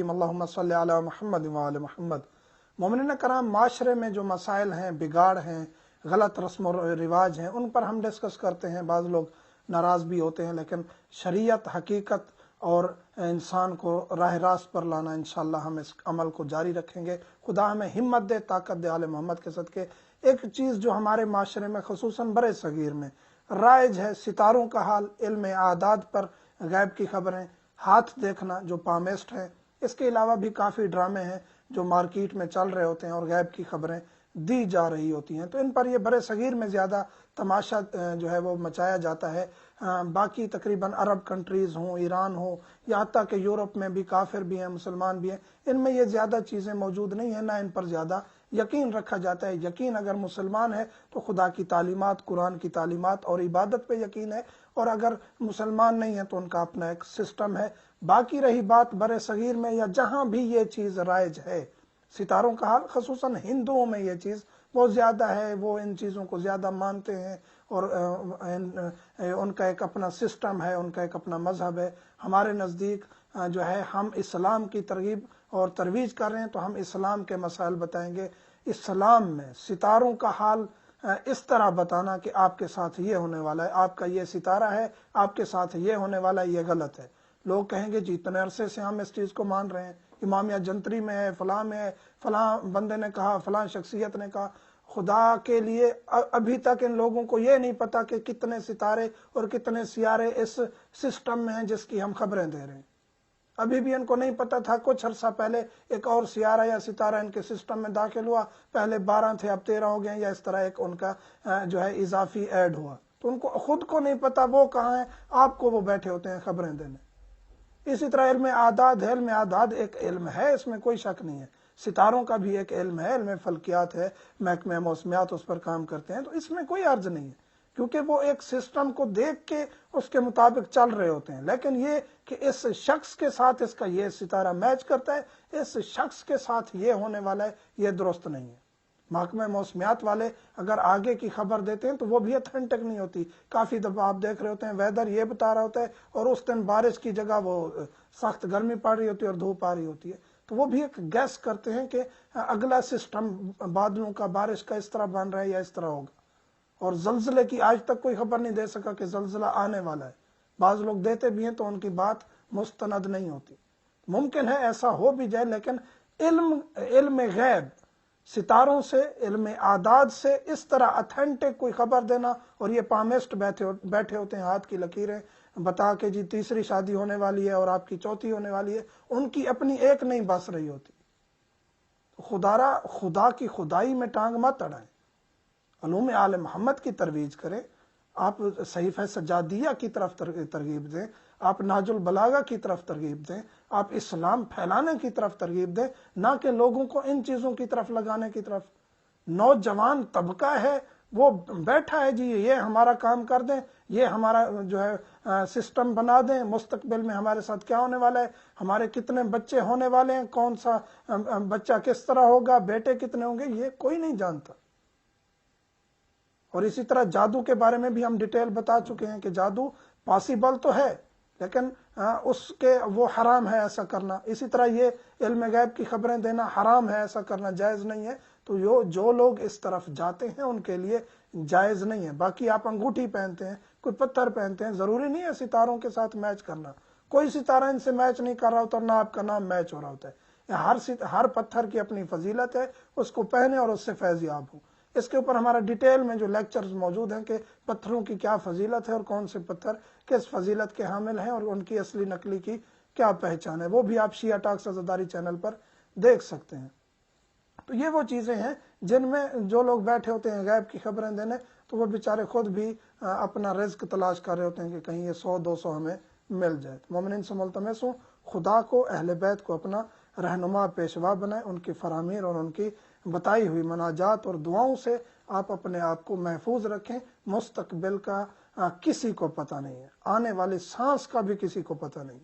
الرحیم اللہم صلی علی محمد وآل محمد۔ مومنین کرام، معاشرے میں جو مسائل ہیں، بگاڑ ہیں، غلط رسم و رواج ہیں، ان پر ہم ڈسکس کرتے ہیں۔ بعض لوگ ناراض بھی ہوتے ہیں، لیکن شریعت، حقیقت اور انسان کو راہ راست پر لانا، انشاءاللہ ہم اس عمل کو جاری رکھیں گے۔ خدا ہمیں ہمت دے، طاقت دے، آل محمد کے صدقے۔ ایک چیز جو ہمارے معاشرے میں خصوصاً برِ صغیر میں رائج ہے، ستاروں کا حال، علم اعداد پر غیب کی خبریں، ہاتھ دیکھنا جو پامسٹ ہے۔ اس کے علاوہ بھی کافی ڈرامے ہیں جو مارکیٹ میں چل رہے ہوتے ہیں اور غیب کی خبریں دی جا رہی ہوتی ہیں، تو ان پر یہ برِ صغیر میں زیادہ تماشا جو ہے وہ مچایا جاتا ہے۔ باقی تقریباً عرب کنٹریز ہوں، ایران ہو، یا حتیٰ کہ یورپ میں بھی کافر بھی ہیں، مسلمان بھی ہیں، ان میں یہ زیادہ چیزیں موجود نہیں ہیں، نہ ان پر زیادہ یقین رکھا جاتا ہے۔ یقین اگر مسلمان ہے تو خدا کی تعلیمات، قرآن کی تعلیمات اور عبادت پہ یقین ہے، اور اگر مسلمان نہیں ہے تو ان کا اپنا ایک سسٹم ہے۔ باقی رہی بات برِ صغیر میں یا جہاں بھی یہ چیز رائج ہے، ستاروں کا حال، خصوصاً ہندوؤں میں یہ چیز بہت زیادہ ہے، وہ ان چیزوں کو زیادہ مانتے ہیں، اور ان کا ایک اپنا سسٹم ہے، ان کا ایک اپنا مذہب ہے۔ ہمارے نزدیک جو ہے ہم اسلام کی ترغیب اور ترویج کر رہے ہیں، تو ہم اسلام کے مسائل بتائیں گے۔ اسلام میں ستاروں کا حال اس طرح بتانا کہ آپ کے ساتھ یہ ہونے والا ہے، آپ کا یہ ستارہ ہے، آپ کے ساتھ یہ ہونے والا ہے، یہ غلط ہے۔ لوگ کہیں گے جی اتنے عرصے سے ہم اس چیز کو مان رہے ہیں، امامیہ جنتری میں ہے، فلاں میں ہے، فلاں بندے نے کہا، فلاں شخصیت نے کہا۔ خدا کے لیے ابھی تک ان لوگوں کو یہ نہیں پتا کہ کتنے ستارے اور کتنے سیارے اس سسٹم میں ہیں جس کی ہم خبریں دے رہے ہیں۔ ابھی بھی ان کو نہیں پتا تھا۔ کچھ عرصہ پہلے ایک اور سیارہ یا ستارہ ان کے سسٹم میں داخل ہوا، پہلے 12 تھے، اب 13 ہو گئے، یا اس طرح ایک ان کا جو ہے اضافی ایڈ ہوا، تو ان کو خود کو نہیں پتا وہ کہاں ہیں، آپ کو وہ بیٹھے ہوتے ہیں خبریں دینے۔ اسی طرح علم اعداد ہے، علم اعداد ایک علم ہے، اس میں کوئی شک نہیں ہے۔ ستاروں کا بھی ایک علم ہے، علم فلکیات ہے، محکمہ موسمیات اس پر کام کرتے ہیں، تو اس میں کوئی عرض نہیں ہے، کیونکہ وہ ایک سسٹم کو دیکھ کے اس کے مطابق چل رہے ہوتے ہیں۔ لیکن یہ کہ اس شخص کے ساتھ اس کا یہ ستارہ میچ کرتا ہے، اس شخص کے ساتھ یہ ہونے والا ہے، یہ درست نہیں ہے۔ محکمہ موسمیات والے اگر آگے کی خبر دیتے ہیں تو وہ بھی اتھینٹک نہیں ہوتی۔ کافی دفعہ آپ دیکھ رہے ہوتے ہیں ویدر یہ بتا رہا ہوتا ہے، اور اس دن بارش کی جگہ وہ سخت گرمی پڑ رہی ہوتی ہے اور دھوپ آ رہی ہوتی ہے، تو وہ بھی ایک گیس کرتے ہیں کہ اگلا سسٹم بادلوں کا، بارش کا اس طرح بن رہا ہے یا اس طرح ہوگا۔ اور زلزلے کی آج تک کوئی خبر نہیں دے سکا کہ زلزلہ آنے والا ہے۔ بعض لوگ دیتے بھی ہیں تو ان کی بات مستند نہیں ہوتی۔ ممکن ہے ایسا ہو بھی جائے، لیکن علم غیب، ستاروں سے، علم اعداد سے اس طرح اتھینٹک کوئی خبر دینا، اور یہ پامسٹ بیٹھے ہوتے ہیں ہاتھ کی لکیریں بتا کے جی تیسری شادی ہونے والی ہے اور آپ کی چوتھی ہونے والی ہے، ان کی اپنی ایک نہیں بس رہی ہوتی۔ خدا کی خدائی میں ٹانگ مت اڑائیں، علوم آل محمد کی ترویج کریں، آپ صحیفہ سجادیہ کی طرف ترغیب دیں، آپ نہج البلاغہ کی طرف ترغیب دیں، آپ اسلام پھیلانے کی طرف ترغیب دیں، نہ کہ لوگوں کو ان چیزوں کی طرف لگانے کی طرف۔ نوجوان طبقہ ہے وہ بیٹھا ہے جی یہ ہمارا کام کر دیں، یہ ہمارا جو ہے سسٹم بنا دیں، مستقبل میں ہمارے ساتھ کیا ہونے والا ہے، ہمارے کتنے بچے ہونے والے ہیں، کون سا بچہ کس طرح ہوگا، بیٹے کتنے ہوں گے، یہ کوئی نہیں جانتا۔ اور اسی طرح جادو کے بارے میں بھی ہم ڈیٹیل بتا چکے ہیں کہ جادو پاسیبل تو ہے، لیکن اس کے وہ حرام ہے ایسا کرنا۔ اسی طرح یہ علم غیب کی خبریں دینا حرام ہے، ایسا کرنا جائز نہیں ہے۔ تو جو لوگ اس طرف جاتے ہیں ان کے لیے جائز نہیں ہے۔ باقی آپ انگوٹھی پہنتے ہیں، کوئی پتھر پہنتے ہیں، ضروری نہیں ہے ستاروں کے ساتھ میچ کرنا۔ کوئی ستارہ ان سے میچ نہیں کر رہا ہوتا، نہ آپ کا نام میچ ہو رہا ہوتا ہے۔ ہر پتھر کی اپنی فضیلت ہے، اس کو پہنے اور اس سے فیض یاب ہو۔ اس کے اوپر ہمارا ڈیٹیل میں جو لیکچرز موجود ہیں کہ پتھروں کی کیا فضیلت ہے اور کون سے پتھر کس فضیلت کے حامل ہیں اور ان کی اصلی نقلی کی کیا پہچان ہے، وہ بھی آپ شیعہ ٹاکس عزاداری چینل پر دیکھ سکتے ہیں۔ تو یہ وہ چیزیں ہیں جن میں جو لوگ بیٹھے ہوتے ہیں غیب کی خبریں دینے، تو وہ بیچارے خود بھی اپنا رزق تلاش کر رہے ہوتے ہیں کہ کہیں یہ 100-200 ہمیں مل جائے۔ مومنین سے ملتمس ہوں خدا کو، اہل بیت کو اپنا رہنما پیشوا بنائیں، ان کی فرامین اور ان کی بتائی ہوئی مناجات اور دعاؤں سے آپ اپنے آپ کو محفوظ رکھیں۔ مستقبل کا کسی کو پتہ نہیں ہے، آنے والی سانس کا بھی کسی کو پتہ نہیں،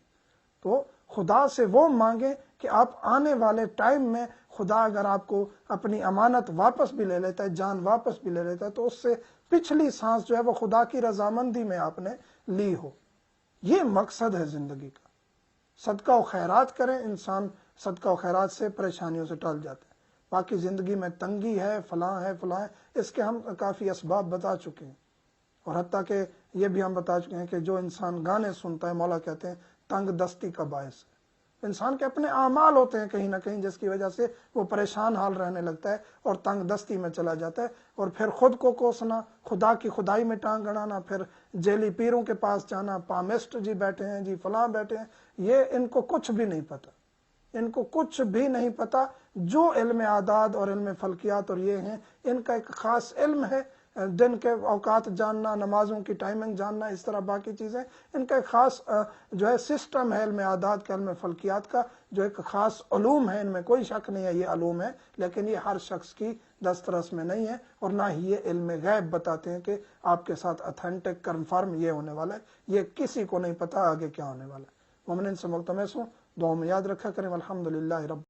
تو خدا سے وہ مانگیں کہ آپ آنے والے ٹائم میں، خدا اگر آپ کو اپنی امانت واپس بھی لے لیتا ہے، جان واپس بھی لے لیتا ہے، تو اس سے پچھلی سانس جو ہے وہ خدا کی رضامندی میں آپ نے لی ہو۔ یہ مقصد ہے زندگی کا۔ صدقہ و خیرات کریں، انسان صدقہ و خیرات سے پریشانیوں سے ٹال جاتے ہیں. باقی زندگی میں تنگی ہے، فلاں ہے، فلاں ہے، اس کے ہم کافی اسباب بتا چکے ہیں. اور حتیٰ کہ یہ بھی ہم بتا چکے ہیں کہ جو انسان گانے سنتا ہے، مولا کہتے ہیں تنگ دستی کا باعث ہے. انسان کے اپنے اعمال ہوتے ہیں کہیں نہ کہیں جس کی وجہ سے وہ پریشان حال رہنے لگتا ہے اور تنگ دستی میں چلا جاتا ہے. اور پھر خود کو کوسنا، خدا کی خدائی میں ٹانگ اڑانا، پھر جیلی پیروں کے پاس جانا، پامسٹ جی بیٹھے ہیں، جی فلاں بیٹھے ہیں، یہ ان کو کچھ بھی نہیں پتا. ان کو کچھ بھی نہیں پتا. جو علم اعداد اور علم فلکیات اور یہ ہیں، ان کا ایک خاص علم ہے. دن کے اوقات جاننا، نمازوں کی ٹائمنگ جاننا، اس طرح باقی چیزیں، ان کا ایک خاص جو ہے سسٹم ہے علم اعداد کا، علم فلکیات کا، جو ایک خاص علوم ہے. ان میں کوئی شک نہیں ہے یہ علوم ہے، لیکن یہ ہر شخص کی دسترس میں نہیں ہے. اور نہ ہی یہ علم غیب بتاتے ہیں کہ آپ کے ساتھ اتھینٹک کنفرم یہ ہونے والا ہے. یہ کسی کو نہیں پتا آگے کیا ہونے والا ہے. مومنین سے ملتمس ہوں، دعاؤں میں یاد رکھا کریں. الحمدللہ رب